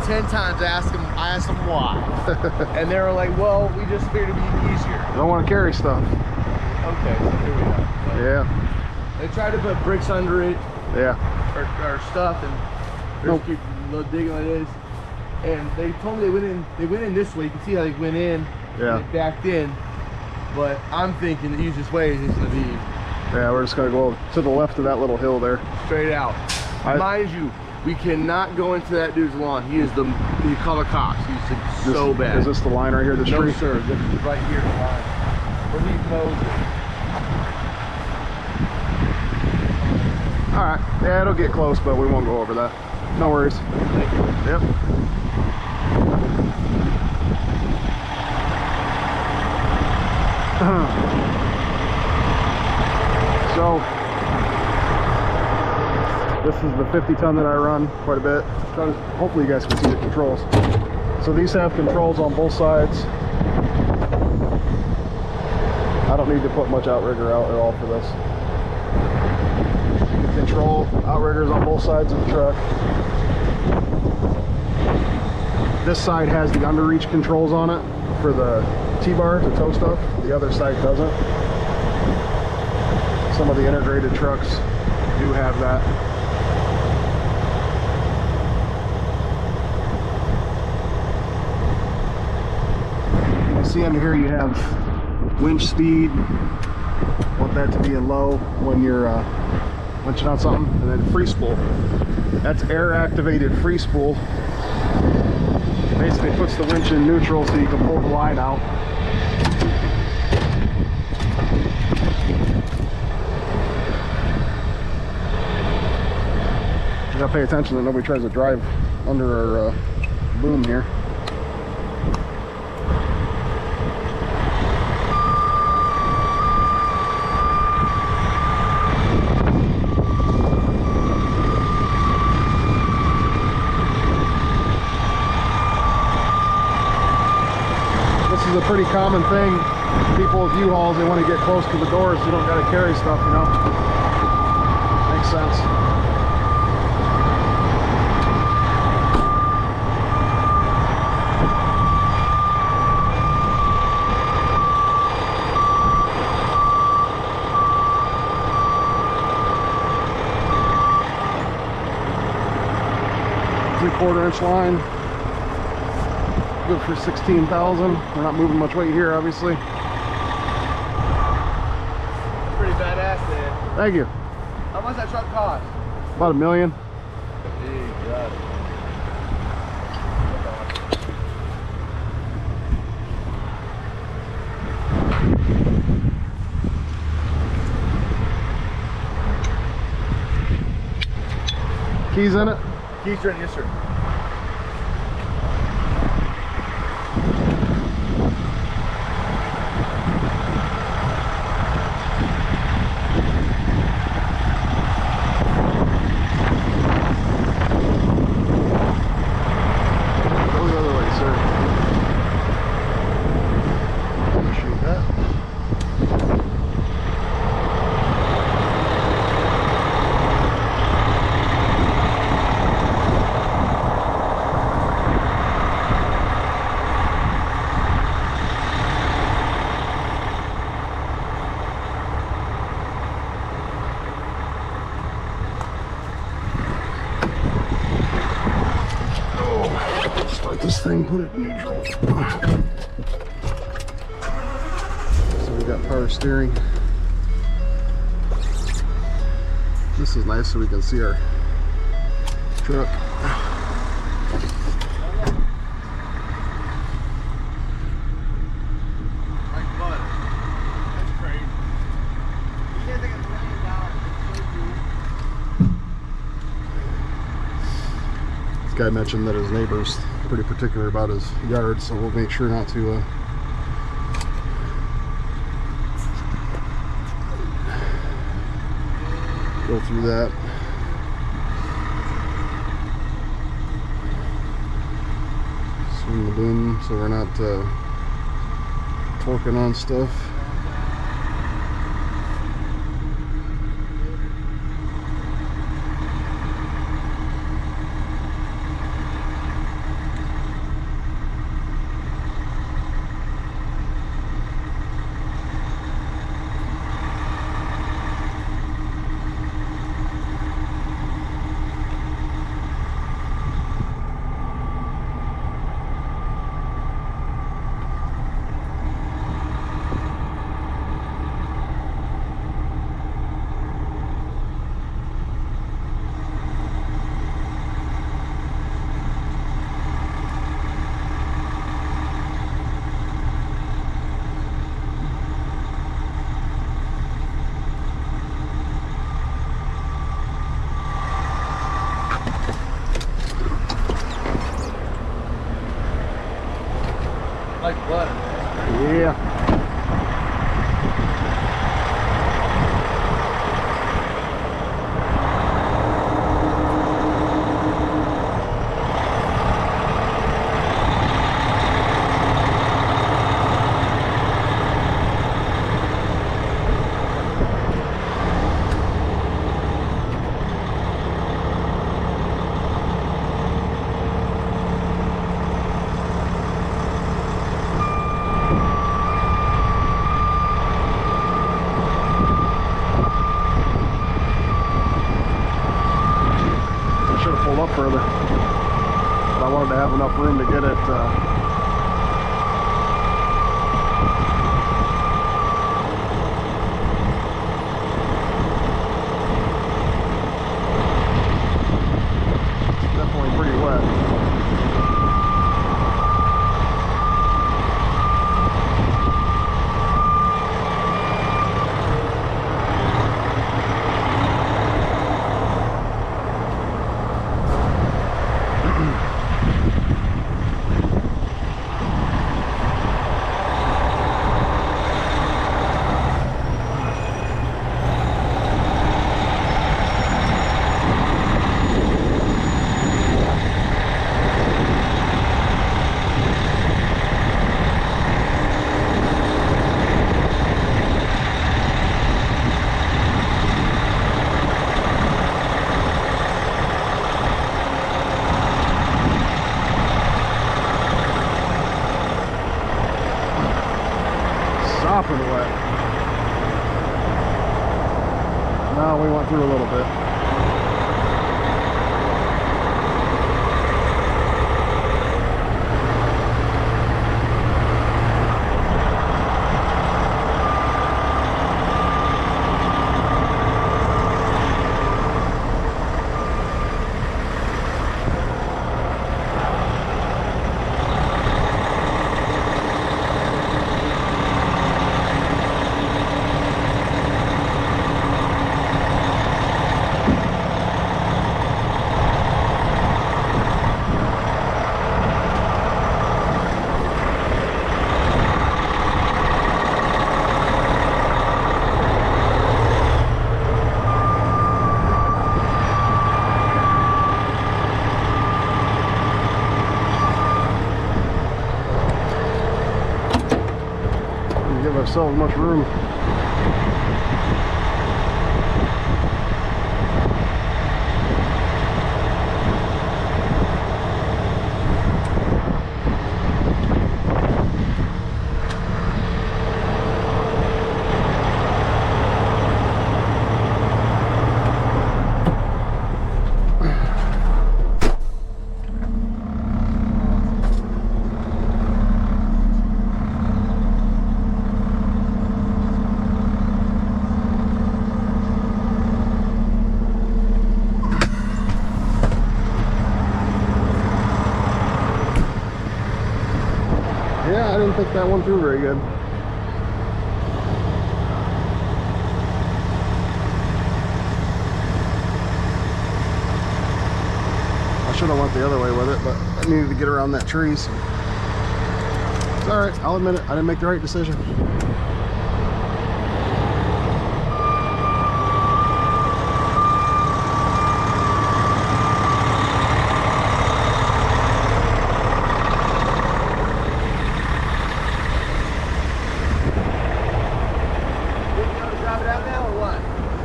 10 times I asked them why. And they were like, well, we just figured it'd be easier. I don't want to carry stuff. Okay, so here we are. So Yeah. they tried to put bricks under it. Yeah. Or stuff, and they're just keep digging like this. And they told me they went in this way. You can see how they went in. Yeah. And they backed in. But I'm thinking the easiest way is going to be. Yeah, we're just gonna go to the left of that little hill there. Straight out. Mind you, we cannot go into that dude's lawn. He call the cops. He's so bad. Is this the line right here, the street? No, sir. This is right here, the line. Where he mows it. All right. Yeah, it'll get close, but we won't go over that. No worries. Thank you. Yep. So this is the 50 ton that I run quite a bit. Hopefully you guys can see the controls. So these have controls on both sides. I don't need to put much outrigger out at all for this. You can control outriggers on both sides of the truck. This side has the underreach controls on it for the T-bar to tow stuff. The other side doesn't. Some of the integrated trucks do have that. You see under here you have winch speed. Want that to be in low when you're winching out something. And then free spool. That's air activated free spool. Basically puts the winch in neutral so you can pull the line out. You gotta pay attention that nobody tries to drive under our boom here. This is a pretty common thing. People with U-Hauls, they want to get close to the doors so you don't gotta carry stuff, you know? Makes sense. 3/4 inch line. Good for 16,000. We're not moving much weight here, obviously. Pretty badass, man. Thank you. How much that truck cost? About $1 million. Gee, God. Keys in it? Keys are in, yes, sir. This thing, put it in neutral. So we got power steering. This is nice so we can see our truck. This guy mentioned that his neighbor's pretty particular about his yard, so we'll make sure not to go through that. Swing the boom so we're not torquing on stuff. like butter, man. Yeah. Up further, but I wanted to have enough room to get it it's definitely pretty wet. Sopping wet. No, we went through a little bit. Give ourselves much room. Yeah, I didn't think that one through very good. I should have went the other way with it, but I needed to get around that tree. So. It's all right, I'll admit it. I didn't make the right decision.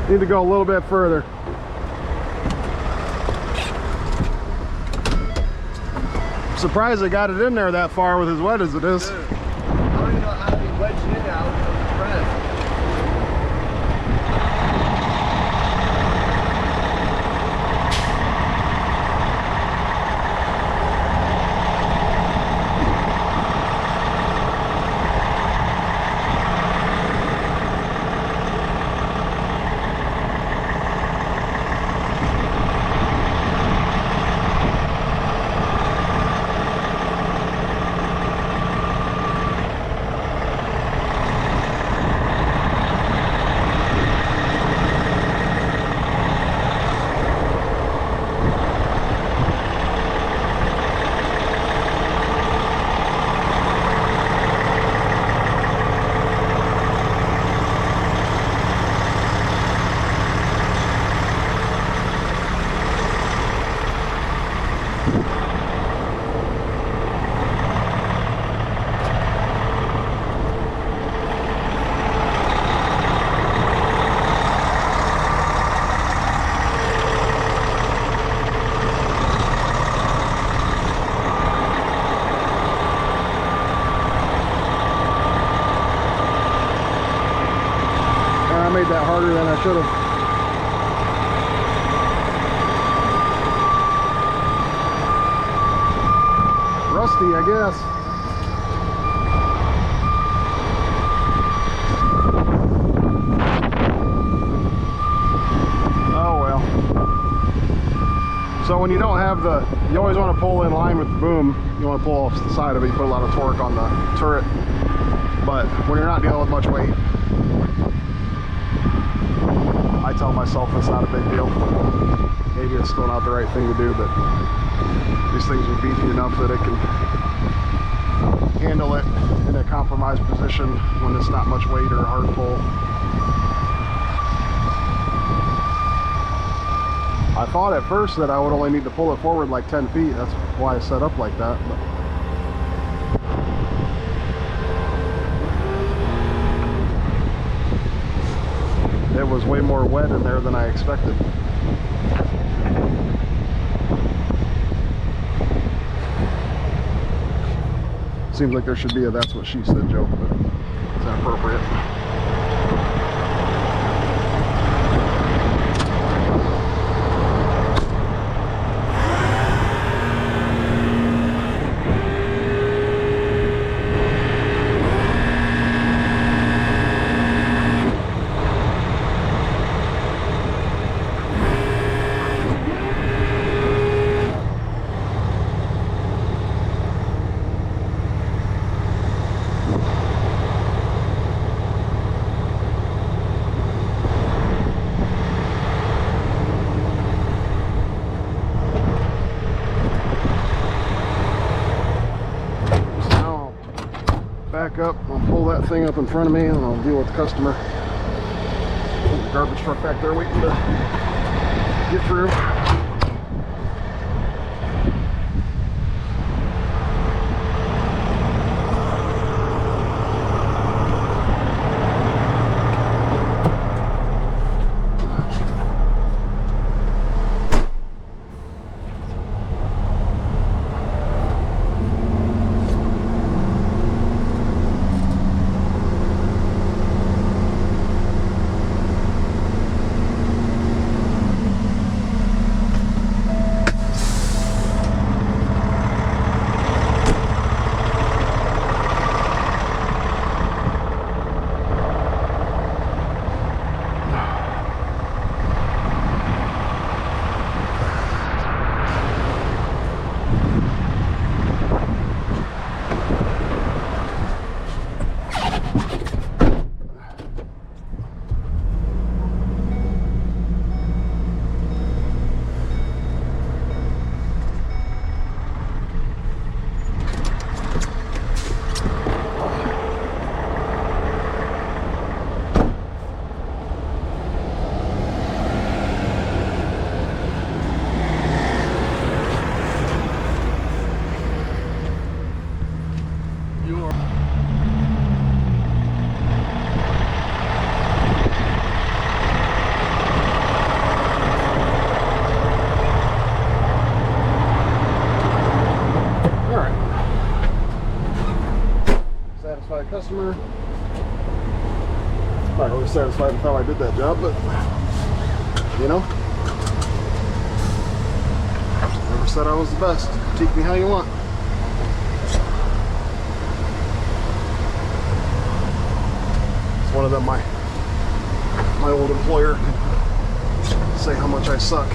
Need to go a little bit further. I'm surprised they got it in there that far with as wet as it is. Dude, I don't even know how to be wedged in now with the press. Made that harder than I should have. Rusty, I guess. Oh well. So when you don't have the, you always want to pull in line with the boom. You want to pull off the side of it, you put a lot of torque on the turret. But when you're not dealing with much weight, I tell myself it's not a big deal. Maybe it's still not the right thing to do, but these things are beefy enough that it can handle it in a compromised position when it's not much weight or a hard pull. I thought at first that I would only need to pull it forward like 10 feet. That's why I set up like that. But it was way more wet in there than I expected. Seems like there should be a "that's what she said" joke, but it's inappropriate. Back up, I'll pull that thing up in front of me and I'll deal with the customer. The garbage truck back there waiting to get through. Customer. Not really satisfied with how I did that job, but you know, never said I was the best. Critique me how you want. It's one of them. My old employer could say how much I suck.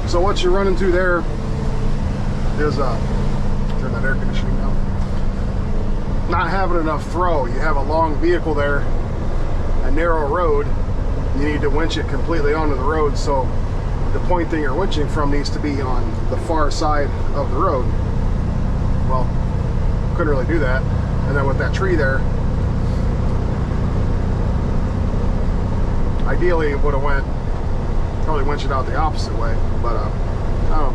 So what you're running through there is turn that air conditioning down. Not having enough throw. You have a long vehicle there, a narrow road, you need to winch it completely onto the road, so the point that you're winching from needs to be on the far side of the road. Well, couldn't really do that. And then with that tree there, ideally it would have went, probably winched it out the opposite way, but I don't know,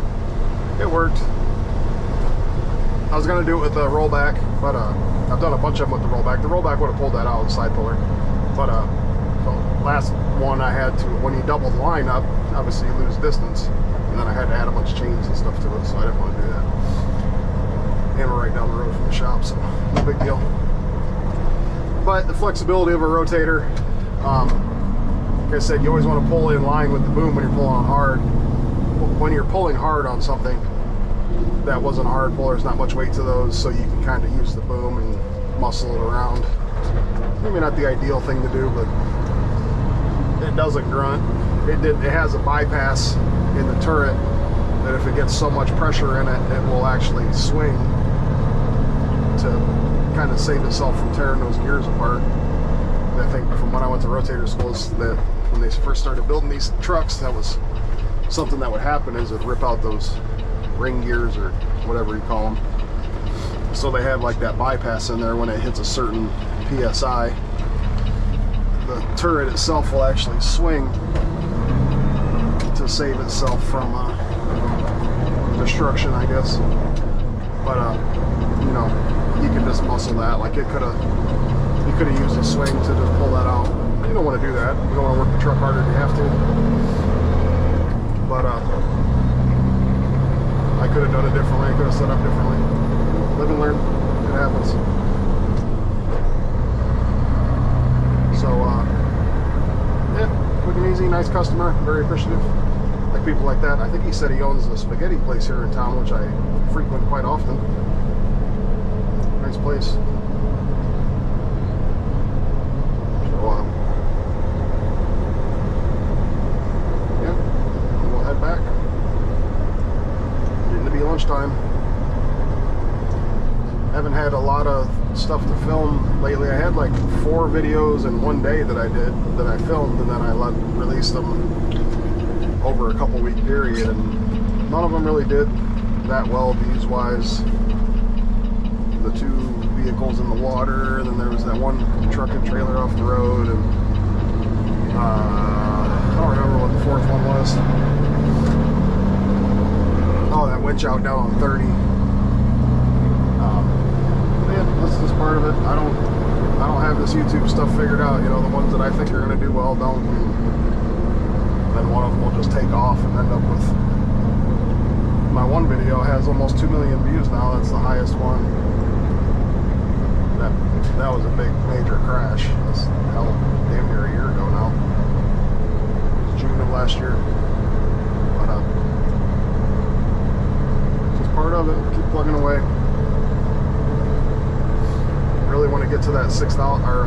it worked. I was gonna do it with a rollback, but I've done a bunch of them with the rollback. The rollback would have pulled that out with the side puller, but the last one I had to, when you double the line up, obviously you lose distance, and then I had to add a bunch of chains and stuff to it, so I didn't want to do that. And we're right down the road from the shop, so no big deal. But the flexibility of a rotator, like I said, you always want to pull in line with the boom when you're pulling on hard. When you're pulling hard on something that wasn't a hard pull, there's not much weight to those, so you can kind of use the boom and muscle it around. Maybe not the ideal thing to do, but it doesn't grunt. It has a bypass in the turret that if it gets so much pressure in it, it will actually swing to kind of save itself from tearing those gears apart. And I think from when I went to rotator schools, that when they first started building these trucks, that was something that would happen, is it rip out those ring gears or whatever you call them. So they have like that bypass in there. When it hits a certain PSI, the turret itself will actually swing to save itself from destruction, I guess. But you know, you can just muscle that. Like you could have used a swing to just pull that out. You don't want to do that. You don't want to work the truck harder than you have to. But I could have done it differently. I could have set up differently. Live and learn. It happens. So yeah, quick and easy, nice customer, very appreciative. Like people like that. I think he said he owns a spaghetti place here in town, which I frequent quite often. Nice place. So yeah, we'll head back. Getting to be lunchtime. Haven't had a lot of stuff to film lately. I had like 4 videos in one day that I filmed, and then I released them over a couple week period, and none of them really did that well views wise. The 2 vehicles in the water, and then there was that one truck and trailer off the road, and I don't remember what the 4th one was. Oh, that winchout down on 30. Yeah, that's just part of it. I don't have this YouTube stuff figured out. You know, the ones that I think are going to do well don't. Then one of them will just take off and end up with. My one video has almost 2 million views now. That's the highest one. That was a big major crash. That's hell, damn near a year ago now. It was June of last year. But just part of it. Keep plugging away. Really want to get to that 6,000 or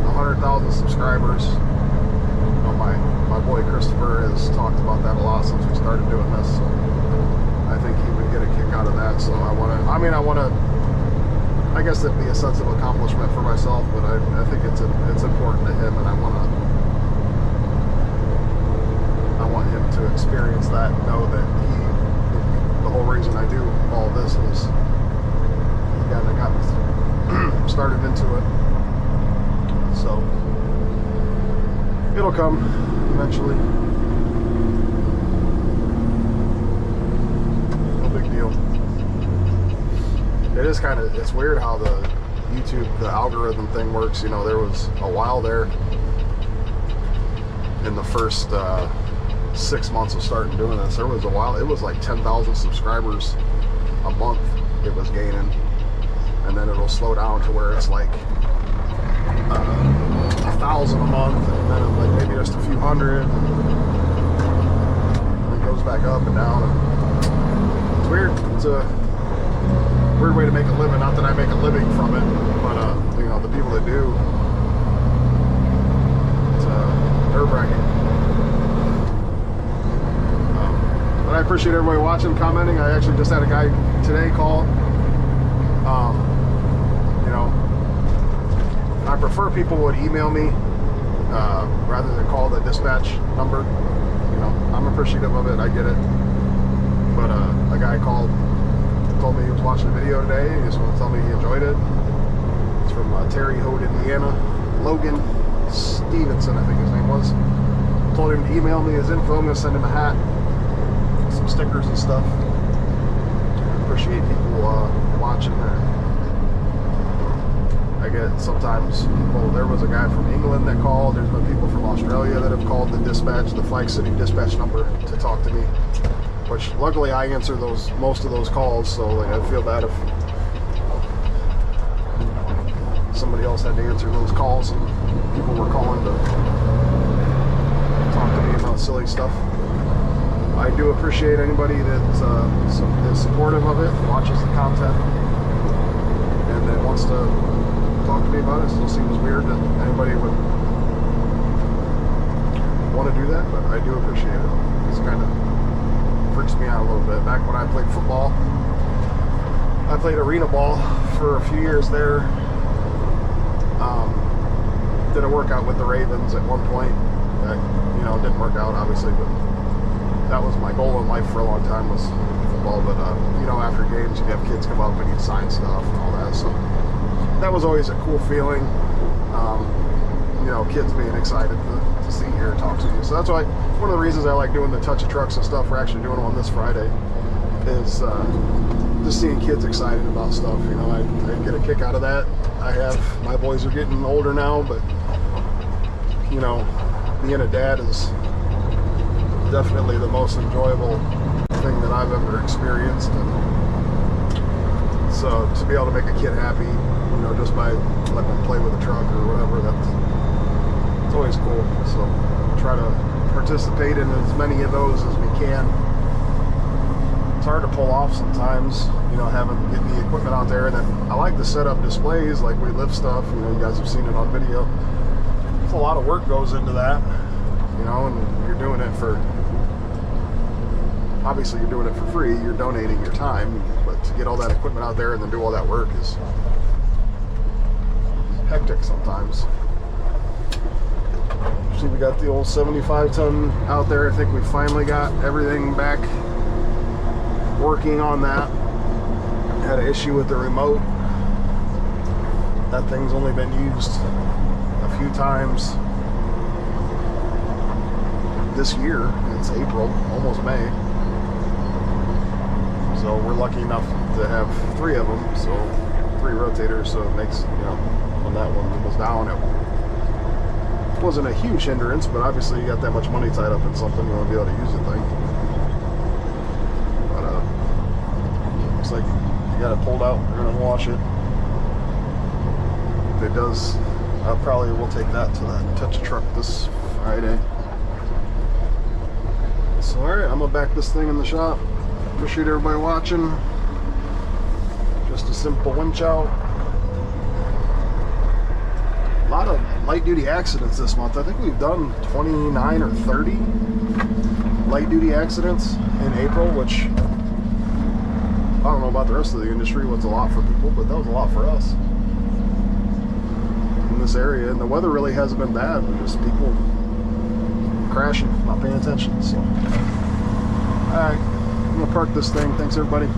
100,000 subscribers. You know, my boy Christopher has talked about that a lot since we started doing this. So I think he would get a kick out of that. So I guess it'd be a sense of accomplishment for myself, but I think it's important to him, and I want him to experience that, know that the whole reason I do all this is the guy that got me started into it. So it'll come eventually. No big deal. It is it's weird how the YouTube, the algorithm thing works. You know, there was a while there in the first 6 months of starting doing this, there was a while, it was like 10,000 subscribers a month it was gaining. And then it'll slow down to where it's like 1,000 a month, and then like maybe just a few hundred, and it goes back up and down. And it's weird. It's a weird way to make a living. Not that I make a living from it, but you know, the people that do, it's nerve-wracking. But I appreciate everybody watching, commenting. I actually just had a guy today call. You know, I prefer people would email me rather than call the dispatch number. You know, I'm appreciative of it. I get it. But a guy called, told me he was watching the video today. He just wanted to tell me he enjoyed it. It's from Terre Haute, Indiana. Logan Stevenson, I think his name was. Told him to email me his info. I'm going to send him a hat, some stickers and stuff. I appreciate people watching that. I get sometimes people, there was a guy from England that called. There's been people from Australia that have called the dispatch, the Flag City dispatch number to talk to me. Which luckily I answer most of those calls, so like, I feel bad if somebody else had to answer those calls and people were calling to talk to me about silly stuff. I do appreciate anybody that is supportive of it, watches the content, and that wants to talk to me about it. It still seems weird that anybody would want to do that, but I do appreciate it. It's kind of freaks me out a little bit. Back when I played football, I played arena ball for a few years there. Did a workout with the Ravens at one point. That, you know, didn't work out obviously, but that was my goal in life for a long time, was football. But you know, after games you have kids come up and you sign stuff and all that, so that was always a cool feeling. You know, kids being excited to see you or talk to you. So that's why one of the reasons I like doing the touch of trucks and stuff. We're actually doing one this Friday, is just seeing kids excited about stuff. You know, I get a kick out of that. My boys are getting older now, but you know, being a dad is definitely the most enjoyable thing that I've ever experienced. And so to be able to make a kid happy, you know, just by letting them play with a truck or whatever, it's always cool. So try to participate in as many of those as we can. It's hard to pull off sometimes, you know, getting the equipment out there. And then I like to set up displays, like we lift stuff, you know, you guys have seen it on video. It's a lot of work goes into that, you know, and you're doing it for, obviously you're doing it for free, you're donating your time, but to get all that equipment out there and then do all that work is hectic sometimes. See, we got the old 75-ton out there. I think we finally got everything back working on that. Had an issue with the remote. That thing's only been used a few times this year. It's April, almost May. So we're lucky enough to have 3 of them, so 3 rotators, so it makes, you know, when that one was down, it wasn't a huge hindrance, but obviously you got that much money tied up in something, you want to be able to use the thing. But looks like you got it pulled out. We're gonna wash it. If it does, I probably will take that to the touch of truck this Friday. So alright, I'm gonna back this thing in the shop. Appreciate everybody watching. Just a simple winch out. A lot of light duty accidents this month. I think we've done 29 or 30 light duty accidents in April, which I don't know about the rest of the industry, what's a lot for people, but that was a lot for us in this area. And the weather really hasn't been bad, just people crashing, not paying attention. So alright, I'm gonna park this thing. Thanks everybody.